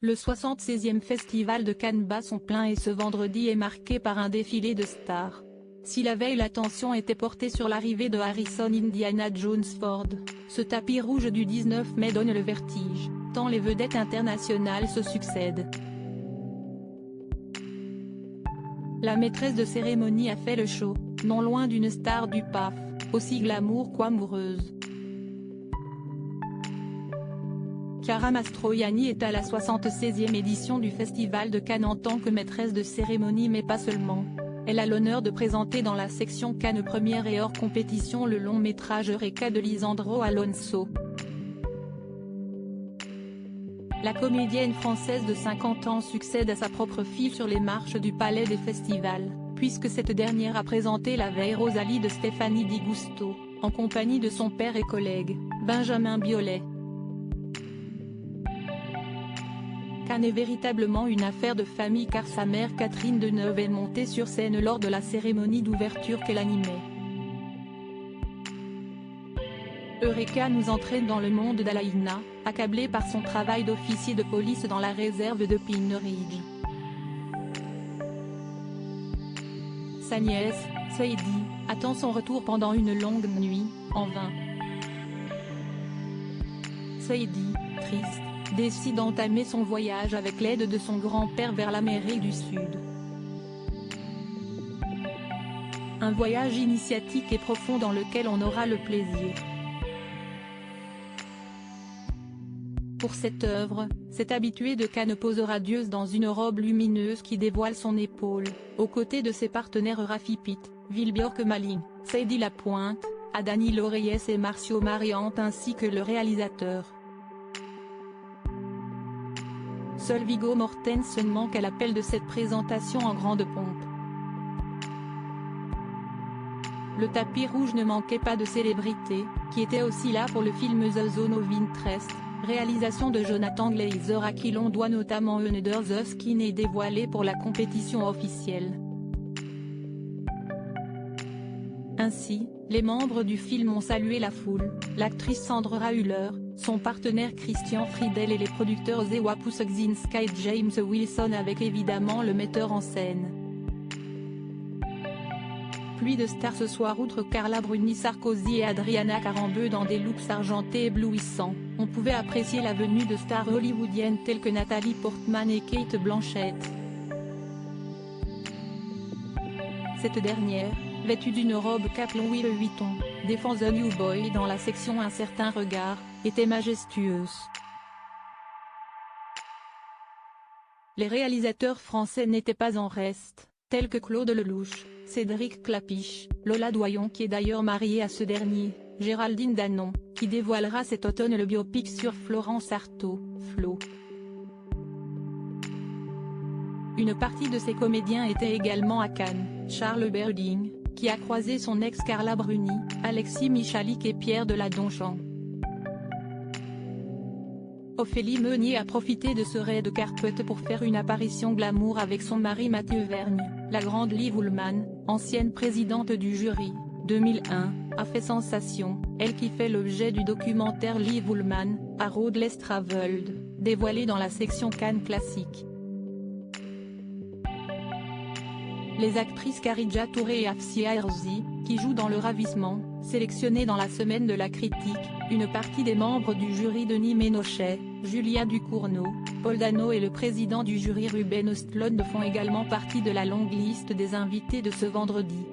Le 76e Festival de Cannes bat son plein et ce vendredi est marqué par un défilé de stars. Si la veille l'attention était portée sur l'arrivée de Harrison Indiana Jones Ford, ce tapis rouge du 19 mai donne le vertige, tant les vedettes internationales se succèdent. La maîtresse de cérémonie a fait le show, non loin d'une star du PAF, aussi glamour qu'amoureuse. Chiara Mastroianni est à la 76e édition du Festival de Cannes en tant que maîtresse de cérémonie mais pas seulement. Elle a l'honneur de présenter dans la section Cannes première et hors compétition le long métrage Eureka de Lisandro Alonso. La comédienne française de 50 ans succède à sa propre fille sur les marches du Palais des Festivals, puisque cette dernière a présenté la veille Rosalie de Stéphanie Di Gusto, en compagnie de son père et collègue, Benjamin Biolay. Cannes est véritablement une affaire de famille car sa mère Catherine Deneuve est montée sur scène lors de la cérémonie d'ouverture qu'elle animait. Eureka nous entraîne dans le monde d'Alaïna, accablée par son travail d'officier de police dans la réserve de Pine Ridge. Sa nièce, Sadie, attend son retour pendant une longue nuit, en vain. Sadie, triste, décide d'entamer son voyage avec l'aide de son grand-père vers l'Amérique du Sud. Un voyage initiatique et profond dans lequel on aura le plaisir. Pour cette œuvre, cet habitué de Cannes pose radieuse dans une robe lumineuse qui dévoile son épaule, aux côtés de ses partenaires Rafi Pitt, Vilbjörk Maling, Sadie Lapointe, Danilo Reyes et Marcio Mariante ainsi que le réalisateur. Seul Viggo Mortensen manque à l'appel de cette présentation en grande pompe. Le tapis rouge ne manquait pas de célébrités, qui étaient aussi là pour le film The Zone of Interest, réalisation de Jonathan Glazer à qui l'on doit notamment Under the Skin et dévoilé pour la compétition officielle. Ainsi, les membres du film ont salué la foule, l'actrice Sandra Hüller, son partenaire Christian Friedel et les producteurs Zewa Puszinska et James Wilson avec évidemment le metteur en scène. Pluie de stars ce soir outre Carla Bruni Sarkozy et Adriana Carambeu dans des looks argentés éblouissants, on pouvait apprécier la venue de stars hollywoodiennes telles que Nathalie Portman et Cate Blanchett. Cette dernière, vêtue d'une robe Cap Louis Vuitton, défend The New Boy dans la section Un certain regard, était majestueuse. Les réalisateurs français n'étaient pas en reste, tels que Claude Lelouch, Cédric Clapiche, Lola Doyon qui est d'ailleurs mariée à ce dernier, Géraldine Danon, qui dévoilera cet automne le biopic sur Florence Artaud, Flo. Une partie de ces comédiens était également à Cannes, Charles Berding, qui a croisé son ex Carla Bruni, Alexis Michalik et Pierre Deladonchamp. Ophélie Meunier a profité de ce red carpet pour faire une apparition glamour avec son mari Mathieu Vergne, la grande Liv Ullmann, ancienne présidente du jury, 2001, a fait sensation, elle qui fait l'objet du documentaire Liv Ullmann, A Road Less Traveled, dévoilé dans la section Cannes Classique. Les actrices Khadija Touré et Afsia Herzi, qui jouent dans Le Ravissement, sélectionnées dans la semaine de la critique, une partie des membres du jury Denis Ménochet, Julia Ducournau, Paul Dano et le président du jury Ruben Östlund font également partie de la longue liste des invités de ce vendredi.